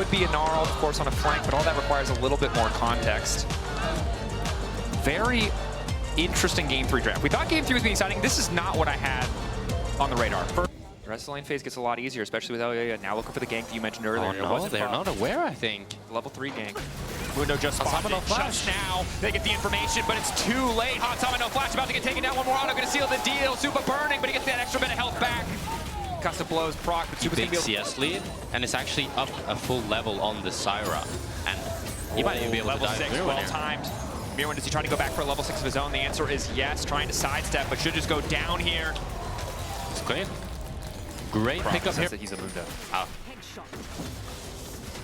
could be a Gnarl, of course, on a flank, but all that requires a little bit more context. Very interesting Game 3 draft. We thought Game 3 was being exciting. This is not what I had on the radar. The rest of the lane phase gets a lot easier, especially with LEC now looking for the gank that you mentioned earlier. Oh no, they're not aware, I think. Level 3 gank. Mundo just spawned it just now. They get the information, but it's too late. Hot Sama, no flash, about to get taken down. One more auto, gonna seal the deal. Supa burning, but he gets that extra bit of health back. Custom blows proc, but Supa's gonna be able to... CS lead, and it's actually up a full level on the Syra. And he might even be able to dive through. Level 6, well timed. Mirwin, does he try to go back for a level 6 of his own? The answer is yes, trying to sidestep, but should just go down here. It's clean. Great pickup here. That he's a Mundo. Oh.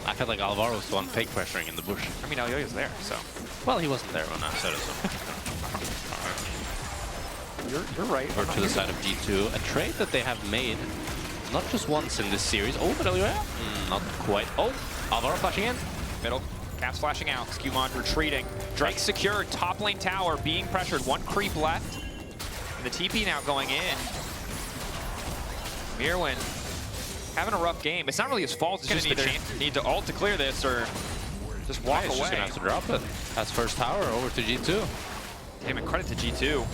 I felt like Alvaro was the one fake pressuring in the bush. I mean, Elio's there, so. Well, he wasn't there when I said it, so. You're right. Or to the side of G2. A trade that they have made not just once in this series. Oh, but Elio? Not quite. Oh, Alvaro flashing in. Middle. Caps flashing out. Skewmon retreating. Drake secured. Top lane tower being pressured. One creep left. And the TP now going in. Mirwin having a rough game. It's not really his fault. It's just the need to ult to clear this or just walk away. He's just gonna have to drop it. That's first tower over to G2. Damn it, credit to G2.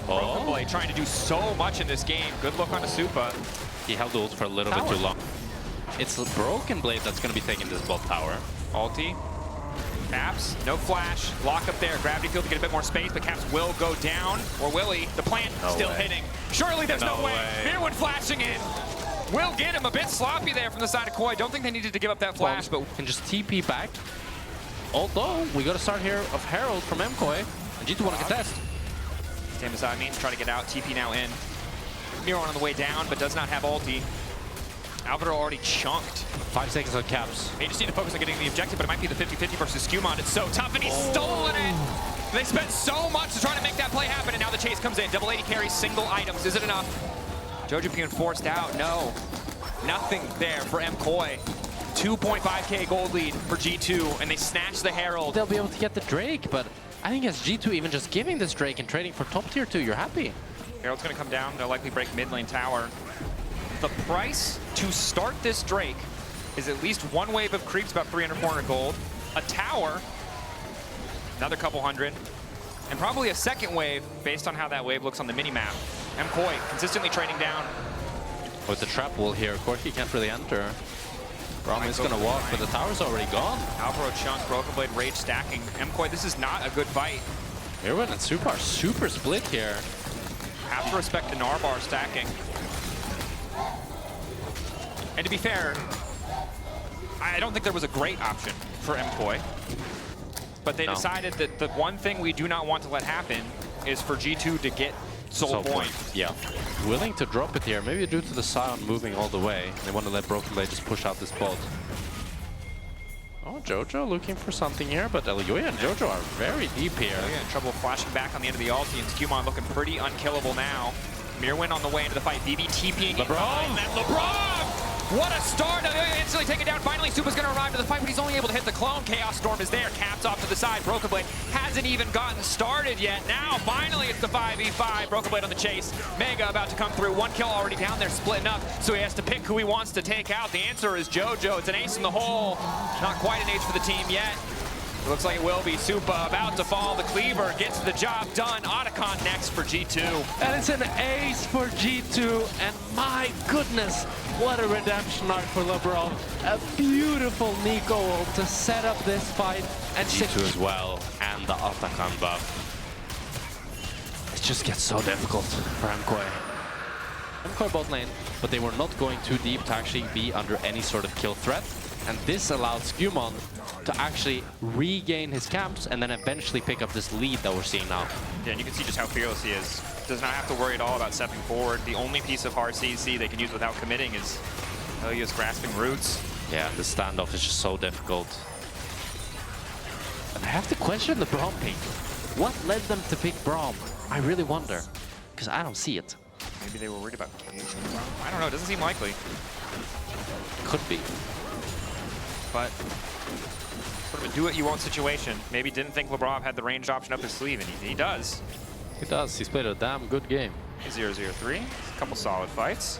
Broken Blade trying to do so much in this game. Good look on the Supa. He held the ult for a little bit too long. It's the Broken Blade that's gonna be taking this bot tower. Ulti. Caps, no flash. Lock up there. Gravity field to get a bit more space, but Caps will go down. Or will he? The plant still hitting. Surely there's no way. Mirwin flashing in. Will get him a bit sloppy there from the side of Koi. Don't think they needed to give up that flash, but can just TP back. Although we got a start here of Herald from MKOI, and G2 want to contest. Stand beside me to try to get out. TP now in. Mirwin on the way down, but does not have ulti. Alvaro already chunked. 5 seconds on Caps. They just need to focus on getting the objective, but it might be the 50-50 versus Skewmon. It's so tough, and he's stolen it. They spent so much to try to make that play happen, and now the chase comes in. Double 80 carries, single items. Is it enough? Jojo being forced out. No. Nothing there for MKOI. 2.5k gold lead for G2, and they snatch the Herald. They'll be able to get the Drake, but I think as G2 even just giving this Drake and trading for top tier 2, you're happy. Herald's going to come down. They'll likely break mid lane tower. The price to start this Drake is at least one wave of creeps, about 300, 400 gold. A tower, another couple hundred. And probably a second wave based on how that wave looks on the mini-map. MKOI consistently trading down. With the trap wall here, Corki can't really enter. Braum is going to walk, but the tower's already gone. Alvaro chunk, Broken Blade, Rage stacking. MKOI, this is not a good fight. Mirwin and Supa are super split here. Have to respect the Narbar stacking. And to be fair, I don't think there was a great option for MKOI. But they decided that the one thing we do not want to let happen is for G2 to get soul point. Yeah. Willing to drop it here, maybe due to the Sion moving all the way. They want to let Broken Blade just push out this bot. Oh, Jojo looking for something here, but Elioya and Jojo are very deep here. Elioya in trouble flashing back on the end of the ulti, and Skewmon looking pretty unkillable now. Mirwin on the way into the fight. BB TPing LeBron. That LeBron! What a start! Instantly taken down. Finally, Supa's going to arrive to the fight, but he's only able to hit the clone. Chaos Storm is there. Caps off to the side. Broken Blade hasn't even gotten started yet. Now, finally, it's the 5v5. Broken Blade on the chase. Mega about to come through. One kill already down there, splitting up. So he has to pick who he wants to take out. The answer is Jojo. It's an ace in the hole. Not quite an ace for the team yet. It looks like it will be. Supa about to fall. The cleaver gets the job done. Otacon next for G2. And it's an ace for G2. And my goodness, what a redemption arc for LeBron. A beautiful Nico ult to set up this fight. And G2 as well. And the Otacon buff. It just gets so difficult for MKOI. MKOI bot lane, but they were not going too deep to actually be under any sort of kill threat. And this allowed Skewmon to actually regain his camps and then eventually pick up this lead that we're seeing now. Yeah, and you can see just how fearless he is. Does not have to worry at all about stepping forward. The only piece of hard CC they can use without committing is Elio's grasping roots. Yeah, the standoff is just so difficult. And I have to question the Braum pick. What led them to pick Braum? I really wonder, because I don't see it. Maybe they were worried about Cage. I don't know, it doesn't seem likely. Could be. But sort of a do-what-you-want situation. Maybe didn't think LeBron had the ranged option up his sleeve, and he does. He does. He's played a damn good game. 0-0-3. A couple solid fights.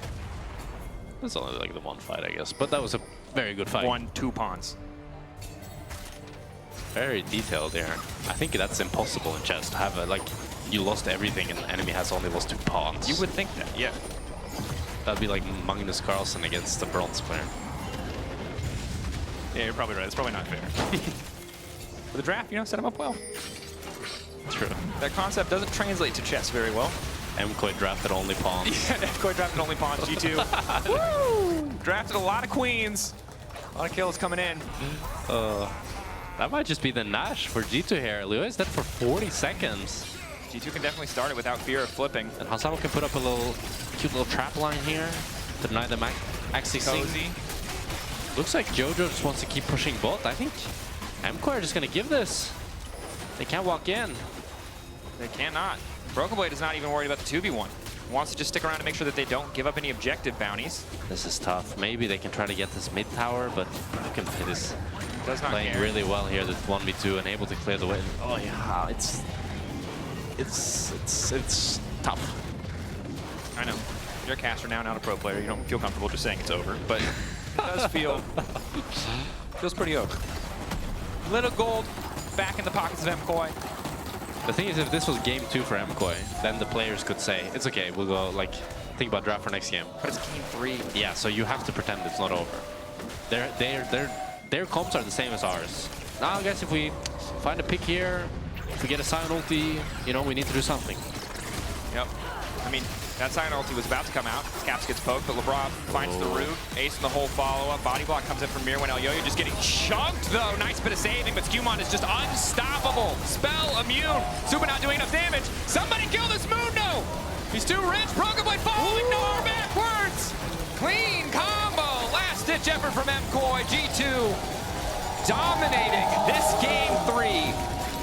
It's only like the one fight, I guess. But that was a Very good fight. Won 2 pawns. Very detailed there. I think that's impossible in chess to have a, like, you lost everything and the enemy has only lost 2 pawns. You would think that, yeah. That'd be like Magnus Carlsen against the bronze player. Yeah, you're probably right. It's probably not fair. For the draft, you know, set him up well. True. That concept doesn't translate to chess very well. MKOI drafted only pawns. Yeah, MKOI drafted only pawns, G2. Woo! Drafted a lot of queens. A lot of kills coming in. That might just be the Nash for G2 here. Lewis, that for 40 seconds. G2 can definitely start it without fear of flipping. And Hasamo can put up a little cute little trap line here to deny them actually seeing. Looks like Jojo just wants to keep pushing both. I think MKOI are just going to give this. They can't walk in. They cannot. Broken Blade is not even worried about the 2v1. Wants to just stick around to make sure that they don't give up any objective bounties. This is tough. Maybe they can try to get this mid tower, but Broken Blade is playing care. really well here, this 1v2, and able to clear the win. Oh yeah, it's tough. I know. You're a caster now, not a pro player. You don't feel comfortable just saying it's over, but it does feels pretty over. Little gold back in the pockets of MKOI. The thing is, if this was game 2 for MKOI, then the players could say, it's okay, we'll go, like, think about draft for next game. But it's game 3. Yeah, so you have to pretend it's not over. Their comps are the same as ours. Now, I guess if we find a pick here, if we get a Sion ulti, you know, we need to do something. Yep. I mean, that Sion ulti was about to come out. Caps gets poked, but LeBron finds the root. Ace in the whole follow-up. Body block comes in from Mir when Elyoyo just getting chunked, though. Nice bit of saving, but Skewmon is just unstoppable. Spell immune. Super not doing enough damage. Somebody kill this Mundo! He's too rich. Broken Blade following Gnar backwards. Clean combo. Last-ditch effort from MKOI. G2 dominating this game 3.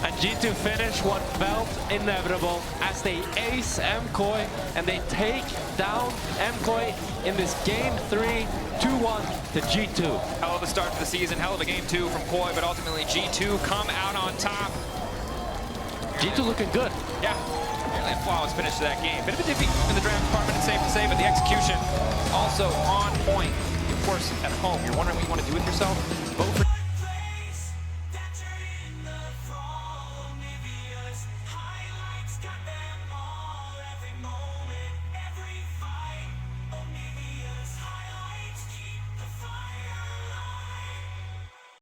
And G2 finish what felt inevitable as they ace MKOI and they take down MKOI in this game 3, 2-1 to G2. Hell of a start to the season, hell of a game 2 from KOI, but ultimately G2 come out on top. G2 looking good. Yeah, nearly a flawless finish to that game. Bit of a dippy in the draft department, it's safe to say, but the execution also on point. Of course, at home, you're wondering what you want to do with yourself? Vote for